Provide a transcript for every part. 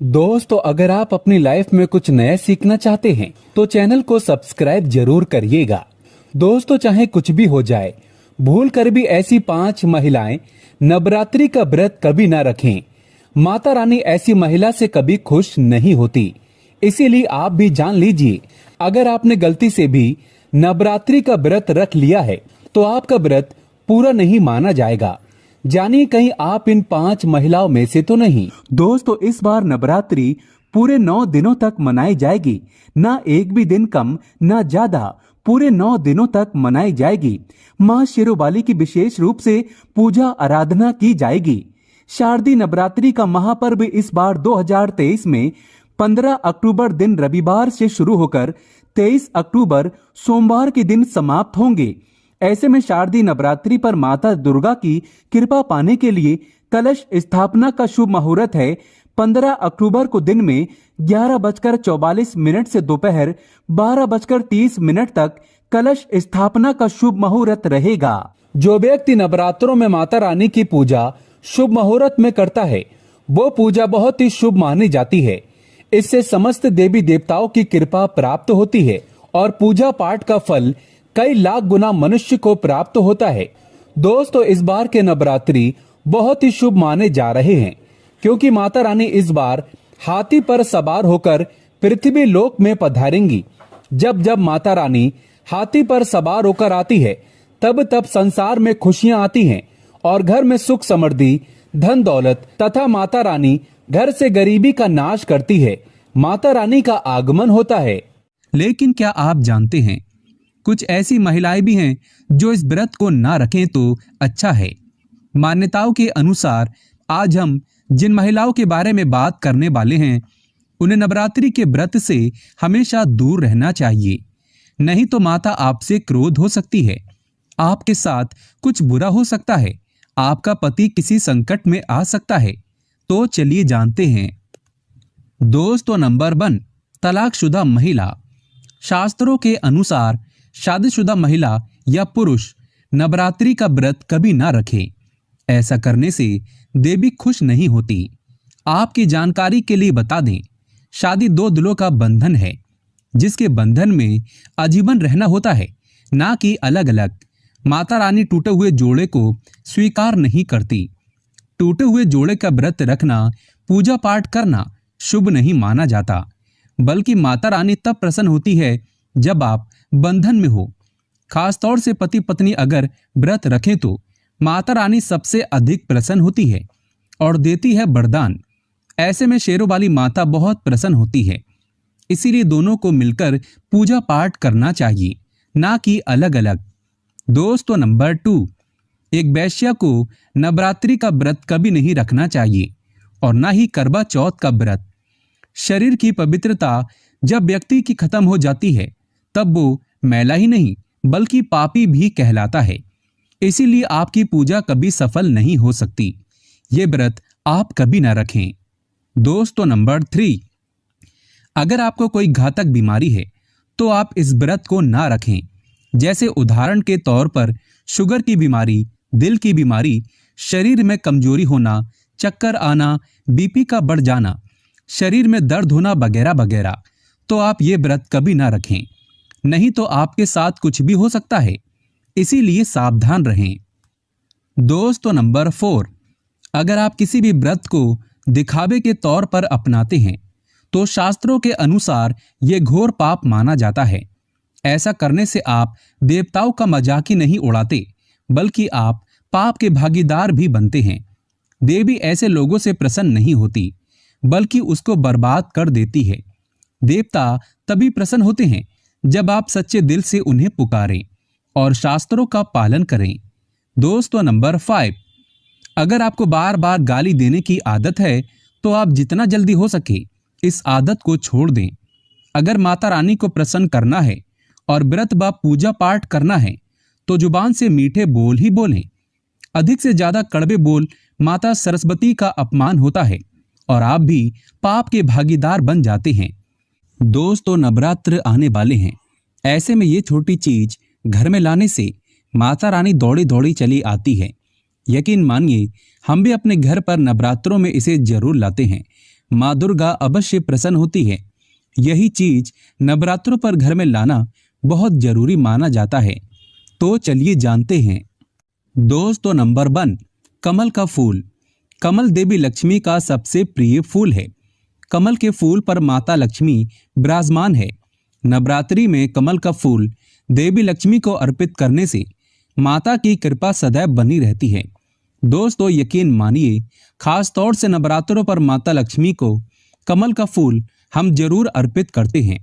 दोस्तों, अगर आप अपनी लाइफ में कुछ नया सीखना चाहते हैं तो चैनल को सब्सक्राइब जरूर करिएगा। दोस्तों, चाहे कुछ भी हो जाए, भूल कर भी ऐसी 5 महिलाएं नवरात्रि का व्रत कभी ना रखें। माता रानी ऐसी महिला से कभी खुश नहीं होती। इसीलिए आप भी जान लीजिए, अगर आपने गलती से भी नवरात्रि का व्रत रख लिया है तो आपका व्रत पूरा नहीं माना जाएगा। जानिए, कहीं आप इन 5 महिलाओं में से तो नहीं। दोस्तों, इस बार नवरात्रि पूरे 9 दिनों तक मनाई जाएगी। ना एक भी दिन कम, ना ज्यादा, पूरे 9 दिनों तक मनाई जाएगी। माँ शेरोवाली की विशेष रूप से पूजा आराधना की जाएगी। शारदीय नवरात्रि का महापर्व इस बार 2023 में 15 अक्टूबर दिन रविवार से शुरू होकर 23 अक्टूबर सोमवार के दिन समाप्त होंगे। ऐसे में शारदीय नवरात्रि पर माता दुर्गा की कृपा पाने के लिए कलश स्थापना का शुभ मुहूर्त है 15 अक्टूबर को दिन में 11:44 से दोपहर 12:30 तक कलश स्थापना का शुभ मुहूर्त रहेगा। जो व्यक्ति नवरात्रों में माता रानी की पूजा शुभ मुहूर्त में करता है, वो पूजा बहुत ही शुभ मानी जाती है। इससे समस्त देवी देवताओं की कृपा प्राप्त होती है और पूजा पाठ का फल कई लाख गुना मनुष्य को प्राप्त होता है। दोस्तों, इस बार के नवरात्रि बहुत ही शुभ माने जा रहे हैं, क्योंकि माता रानी इस बार हाथी पर सवार होकर पृथ्वी लोक में पधारेंगी। जब जब माता रानी हाथी पर सवार होकर आती है, तब तब संसार में खुशियां आती हैं और घर में सुख समृद्धि, धन दौलत तथा माता रानी घर से गरीबी का नाश करती है। माता रानी का आगमन होता है। लेकिन क्या आप जानते हैं, कुछ ऐसी महिलाएं भी हैं जो इस व्रत को ना रखें तो अच्छा है। मान्यताओं के अनुसार आज हम जिन महिलाओं के बारे में बात करने वाले हैं, उन्हें नवरात्रि के व्रत से हमेशा दूर रहना चाहिए। नहीं तो माता आपसे क्रोध हो सकती है, आपके साथ कुछ बुरा हो सकता है, आपका पति किसी संकट में आ सकता है। तो चलिए जानते हैं। दोस्तों, नंबर 1, तलाकशुदा महिला। शास्त्रों के अनुसार शादीशुदा महिला या पुरुष नवरात्रि का व्रत कभी ना रखे। ऐसा करने से देवी खुश नहीं होती। आपकी जानकारी के लिए बता दें, शादी 2 दिलों का बंधन है, जिसके बंधन में आजीवन रहना होता है, ना कि अलग अलग। माता रानी टूटे हुए जोड़े को स्वीकार नहीं करती। टूटे हुए जोड़े का व्रत रखना, पूजा पाठ करना शुभ नहीं माना जाता, बल्कि माता रानी तब प्रसन्न होती है जब आप बंधन में हो। खासतौर से पति पत्नी अगर व्रत रखें तो माता रानी सबसे अधिक प्रसन्न होती है और देती है वरदान। ऐसे में शेरों वाली माता बहुत प्रसन्न होती है। इसीलिए दोनों को मिलकर पूजा पाठ करना चाहिए, ना कि अलग अलग। दोस्तों, नंबर 2, एक वैश्या को नवरात्रि का व्रत कभी नहीं रखना चाहिए और ना ही करवा चौथ का व्रत। शरीर की पवित्रता जब व्यक्ति की खत्म हो जाती है, तब वो मैला ही नहीं बल्कि पापी भी कहलाता है। इसीलिए आपकी पूजा कभी सफल नहीं हो सकती। ये व्रत आप कभी ना रखें। दोस्तों, नंबर 3, अगर आपको कोई घातक बीमारी है तो आप इस व्रत को ना रखें। जैसे उदाहरण के तौर पर शुगर की बीमारी, दिल की बीमारी, शरीर में कमजोरी होना, चक्कर आना, बीपी का बढ़ जाना, शरीर में दर्द होना वगैरह वगैरह, तो आप ये व्रत कभी ना रखें। नहीं तो आपके साथ कुछ भी हो सकता है। इसीलिए सावधान रहें। दोस्तों, नंबर 4, अगर आप किसी भी व्रत को दिखावे के तौर पर अपनाते हैं तो शास्त्रों के अनुसार यह घोर पाप माना जाता है। ऐसा करने से आप देवताओं का मजाक ही नहीं उड़ाते, बल्कि आप पाप के भागीदार भी बनते हैं। देवी ऐसे लोगों से प्रसन्न नहीं होती, बल्कि उसको बर्बाद कर देती है। देवता तभी प्रसन्न होते हैं जब आप सच्चे दिल से उन्हें पुकारें और शास्त्रों का पालन करें। दोस्तों, नंबर 5, अगर आपको बार बार गाली देने की आदत है तो आप जितना जल्दी हो सके इस आदत को छोड़ दें। अगर माता रानी को प्रसन्न करना है और व्रत व पूजा पाठ करना है तो जुबान से मीठे बोल ही बोलें। अधिक से ज्यादा कड़वे बोल माता सरस्वती का अपमान होता है और आप भी पाप के भागीदार बन जाते हैं। दोस्तों, नवरात्र आने वाले हैं। ऐसे में ये छोटी चीज घर में लाने से माता रानी दौड़ी दौड़ी चली आती है। यकीन मानिए, हम भी अपने घर पर नवरात्रों में इसे जरूर लाते हैं। माँ दुर्गा अवश्य प्रसन्न होती है। यही चीज नवरात्रों पर घर में लाना बहुत जरूरी माना जाता है। तो चलिए जानते हैं। दोस्तों, नंबर 1, कमल का फूल। कमल देवी लक्ष्मी का सबसे प्रिय फूल है। कमल के फूल पर माता लक्ष्मी विराजमान है। नवरात्रि में कमल का फूल देवी लक्ष्मी को अर्पित करने से माता की कृपा सदैव बनी रहती है। दोस्तों, यकीन मानिए, खास तौर से नवरात्रों पर माता लक्ष्मी को कमल का फूल हम जरूर अर्पित करते हैं।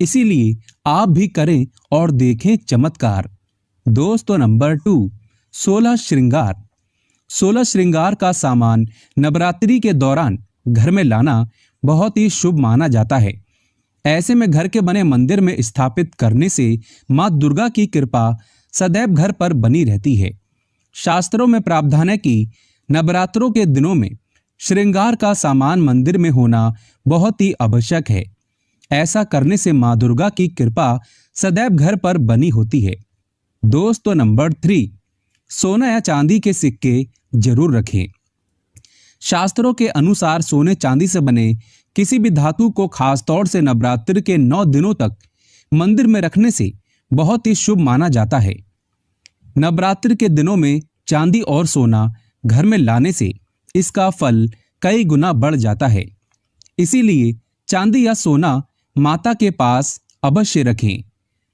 इसीलिए आप भी करें और देखें चमत्कार। दोस्तों, नंबर 2, 16 श्रृंगार। 16 श्रृंगार का सामान नवरात्रि के दौरान घर में लाना बहुत ही शुभ माना जाता है। ऐसे में घर के बने मंदिर में स्थापित करने से माँ दुर्गा की कृपा सदैव घर पर बनी रहती है। शास्त्रों में प्रावधान है कि नवरात्रों के दिनों में श्रृंगार का सामान मंदिर में होना बहुत ही आवश्यक है। ऐसा करने से माँ दुर्गा की कृपा सदैव घर पर बनी होती है। दोस्तों, नंबर 3, सोना या चांदी के सिक्के जरूर रखें। शास्त्रों के अनुसार सोने चांदी से बने किसी भी धातु को खास तौर से नवरात्रि के 9 दिनों तक मंदिर में रखने से बहुत ही शुभ माना जाता है। नवरात्रि के दिनों में चांदी और सोना घर में लाने से इसका फल कई गुना बढ़ जाता है। इसीलिए चांदी या सोना माता के पास अवश्य रखें।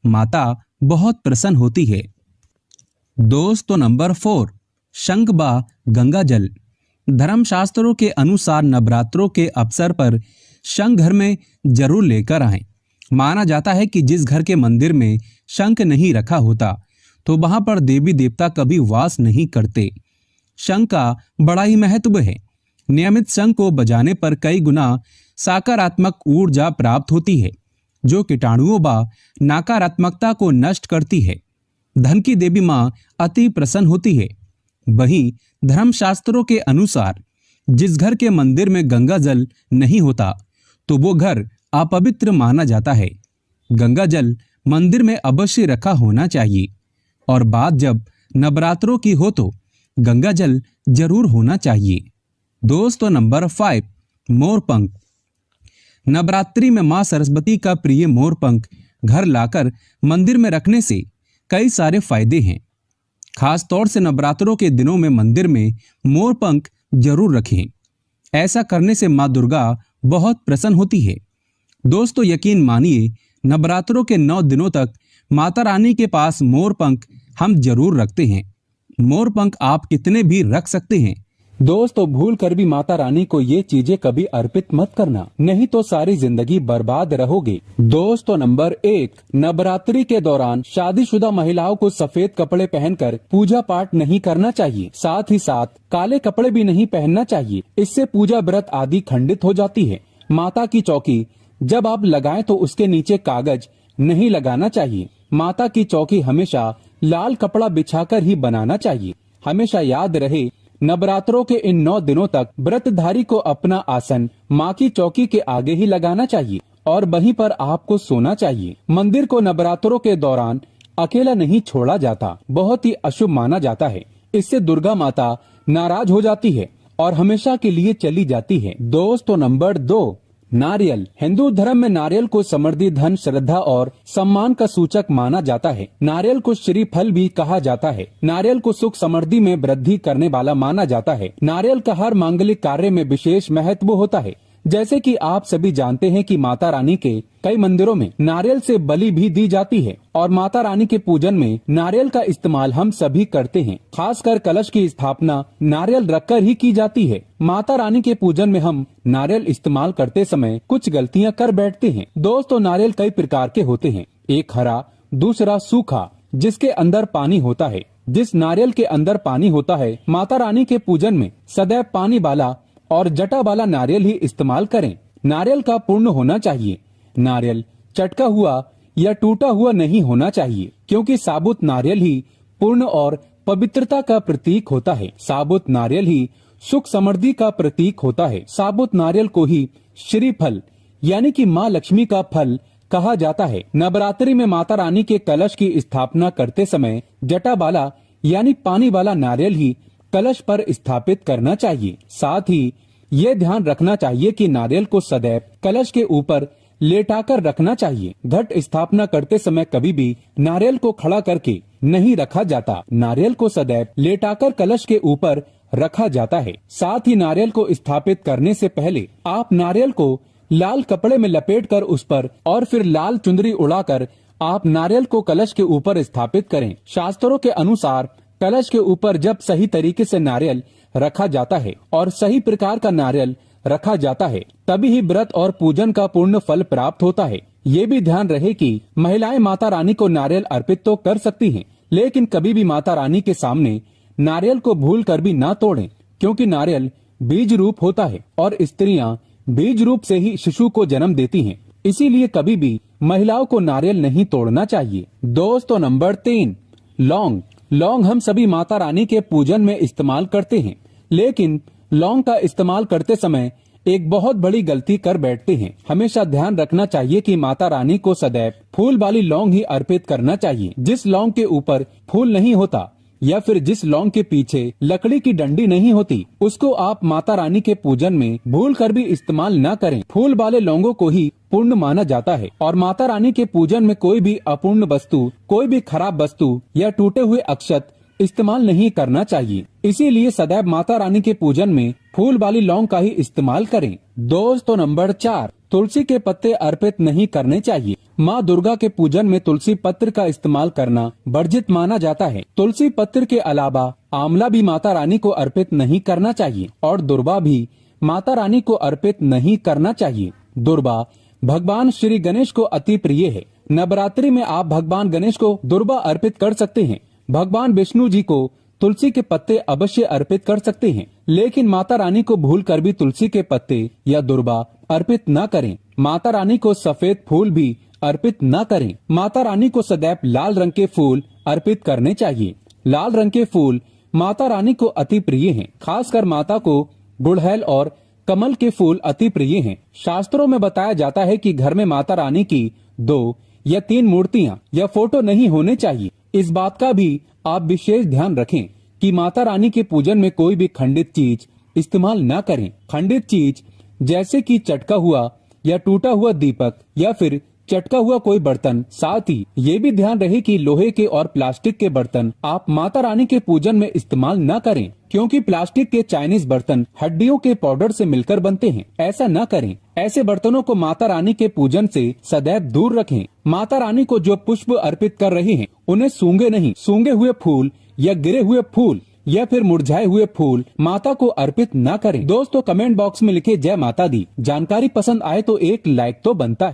माता बहुत प्रसन्न होती है। दोस्तों, नंबर 4, शंख व गंगा जल। धर्मशास्त्रों के अनुसार नवरात्रों के अवसर पर शंख घर में जरूर लेकर आएं। माना जाता है कि जिस घर के मंदिर में शंख नहीं रखा होता तो वहां पर देवी देवता कभी वास नहीं करते। शंख का बड़ा ही महत्व है। नियमित शंख को बजाने पर कई गुना सकारात्मक ऊर्जा प्राप्त होती है, जो कीटाणुओं व नकारात्मकता को नष्ट करती है। धन की देवी माँ अति प्रसन्न होती है। वहीं धर्मशास्त्रों के अनुसार जिस घर के मंदिर में गंगा जल नहीं होता तो वो घर अपवित्र माना जाता है। गंगा जल मंदिर में अवश्य रखा होना चाहिए और बात जब नवरात्रों की हो तो गंगा जल जरूर होना चाहिए। दोस्तों, नंबर 5, मोरपंख। नवरात्रि में मां सरस्वती का प्रिय मोरपंख घर लाकर मंदिर में रखने से कई सारे फायदे हैं। खास तौर से नवरात्रों के दिनों में मंदिर में मोरपंख जरूर रखें। ऐसा करने से मां दुर्गा बहुत प्रसन्न होती है। दोस्तों, यकीन मानिए, नवरात्रों के 9 दिनों तक माता रानी के पास मोरपंख हम जरूर रखते हैं। मोरपंख आप कितने भी रख सकते हैं। दोस्तों, भूल कर भी माता रानी को ये चीजें कभी अर्पित मत करना, नहीं तो सारी जिंदगी बर्बाद रहोगे। दोस्तों, नंबर 1, नवरात्रि के दौरान शादीशुदा महिलाओं को सफेद कपड़े पहनकर पूजा पाठ नहीं करना चाहिए। साथ ही साथ काले कपड़े भी नहीं पहनना चाहिए। इससे पूजा व्रत आदि खंडित हो जाती है। माता की चौकी जब आप लगाएं तो उसके नीचे कागज नहीं लगाना चाहिए। माता की चौकी हमेशा लाल कपड़ा बिछाकर ही बनाना चाहिए। हमेशा याद रहे, नवरात्रों के इन 9 दिनों तक व्रतधारी को अपना आसन माँ की चौकी के आगे ही लगाना चाहिए और वहीं पर आपको सोना चाहिए। मंदिर को नवरात्रों के दौरान अकेला नहीं छोड़ा जाता, बहुत ही अशुभ माना जाता है। इससे दुर्गा माता नाराज हो जाती है और हमेशा के लिए चली जाती है। दोस्तों, नंबर 2, नारियल। हिंदू धर्म में नारियल को समृद्धि, धन, श्रद्धा और सम्मान का सूचक माना जाता है। नारियल को श्री फल भी कहा जाता है। नारियल को सुख समृद्धि में वृद्धि करने वाला माना जाता है। नारियल का हर मांगलिक कार्य में विशेष महत्व होता है। जैसे कि आप सभी जानते हैं कि माता रानी के कई मंदिरों में नारियल से बलि भी दी जाती है और माता रानी के पूजन में नारियल का इस्तेमाल हम सभी करते हैं। खासकर कलश की स्थापना नारियल रखकर ही की जाती है। माता रानी के पूजन में हम नारियल इस्तेमाल करते समय कुछ गलतियां कर बैठते हैं। दोस्तों, नारियल कई प्रकार के होते हैं। एक हरा, दूसरा सूखा, जिसके अंदर पानी होता है। जिस नारियल के अंदर पानी होता है, माता रानी के पूजन में सदैव पानी वाला और जटा वाला नारियल ही इस्तेमाल करें। नारियल का पूर्ण होना चाहिए। नारियल चटका हुआ या टूटा हुआ नहीं होना चाहिए, क्योंकि साबुत नारियल ही पूर्ण और पवित्रता का प्रतीक होता है। साबुत नारियल ही सुख समृद्धि का प्रतीक होता है। साबुत नारियल को ही श्री फल यानी कि माँ लक्ष्मी का फल कहा जाता है। नवरात्रि में माता रानी के कलश की स्थापना करते समय जटा वाला यानी पानी वाला नारियल ही कलश पर स्थापित करना चाहिए। साथ ही ये ध्यान रखना चाहिए कि नारियल को सदैव कलश के ऊपर लेटाकर रखना चाहिए। घट स्थापना करते समय कभी भी नारियल को खड़ा करके नहीं रखा जाता। नारियल को सदैव लेटाकर कलश के ऊपर रखा जाता है। साथ ही नारियल को स्थापित करने से पहले आप नारियल को लाल कपड़े में लपेटकर उस पर और फिर लाल चुंदरी उड़ाकर आप नारियल को कलश के ऊपर स्थापित करें। शास्त्रों के अनुसार कलश के ऊपर जब सही तरीके से नारियल रखा जाता है और सही प्रकार का नारियल रखा जाता है तभी ही व्रत और पूजन का पूर्ण फल प्राप्त होता है। ये भी ध्यान रहे कि महिलाएं माता रानी को नारियल अर्पित तो कर सकती हैं, लेकिन कभी भी माता रानी के सामने नारियल को भूल कर भी ना तोड़ें, क्योंकि नारियल बीज रूप होता है और स्त्रियां बीज रूप से ही शिशु को जन्म देती हैं। इसीलिए कभी भी महिलाओं को नारियल नहीं तोड़ना चाहिए। दोस्तों, नंबर 3, लौंग। लौंग हम सभी माता रानी के पूजन में इस्तेमाल करते हैं, लेकिन लौंग का इस्तेमाल करते समय एक बहुत बड़ी गलती कर बैठते हैं। हमेशा ध्यान रखना चाहिए कि माता रानी को सदैव फूल वाली लौंग ही अर्पित करना चाहिए। जिस लौंग के ऊपर फूल नहीं होता या फिर जिस लौंग के पीछे लकड़ी की डंडी नहीं होती, उसको आप माता रानी के पूजन में भूल कर भी इस्तेमाल न करें। फूल वाले लौंगों को ही पूर्ण माना जाता है और माता रानी के पूजन में कोई भी अपूर्ण वस्तु, कोई भी खराब वस्तु या टूटे हुए अक्षत इस्तेमाल नहीं करना चाहिए। इसीलिए सदैव माता रानी के पूजन में फूल वाली लौंग का ही इस्तेमाल करें। दोस्तों, नंबर 4, तुलसी के पत्ते अर्पित नहीं करने चाहिए। माँ दुर्गा के पूजन में तुलसी पत्र का इस्तेमाल करना वर्जित माना जाता है। तुलसी पत्र के अलावा आंवला भी माता रानी को अर्पित नहीं करना चाहिए और दुर्वा भी माता रानी को अर्पित नहीं करना चाहिए। दुर्वा भगवान श्री गणेश को अति प्रिय है। नवरात्रि में आप भगवान गणेश को दुर्वा अर्पित कर सकते हैं। भगवान विष्णु जी को तुलसी के पत्ते अवश्य अर्पित कर सकते हैं, लेकिन माता रानी को भूल कर भी तुलसी के पत्ते या दुर्वा अर्पित न करें। माता रानी को सफेद फूल भी अर्पित न करें। माता रानी को सदैव लाल रंग के फूल अर्पित करने चाहिए। लाल रंग के फूल माता रानी को अति प्रिय हैं। खासकर माता को गुड़हल और कमल के फूल अति प्रिय हैं। शास्त्रों में बताया जाता है कि घर में माता रानी की 2 या 3 मूर्तियां या फोटो नहीं होने चाहिए। इस बात का भी आप विशेष ध्यान रखें कि माता रानी के पूजन में कोई भी खंडित चीज इस्तेमाल न करें। खंडित चीज जैसे कि चटका हुआ या टूटा हुआ दीपक या फिर चटका हुआ कोई बर्तन। साथ ही ये भी ध्यान रहे कि लोहे के और प्लास्टिक के बर्तन आप माता रानी के पूजन में इस्तेमाल न करें, क्योंकि प्लास्टिक के चाइनीज बर्तन हड्डियों के पाउडर से मिलकर बनते हैं। ऐसा न करें। ऐसे बर्तनों को माता रानी के पूजन से सदैव दूर रखें। माता रानी को जो पुष्प अर्पित कर रहे हैं उन्हें सूंघे नहीं। सूंघे हुए फूल या गिरे हुए फूल या फिर मुरझाए हुए फूल माता को अर्पित न करें। दोस्तों, कमेंट बॉक्स में लिखे जय माता दी। जानकारी पसंद आए तो एक लाइक तो बनता है।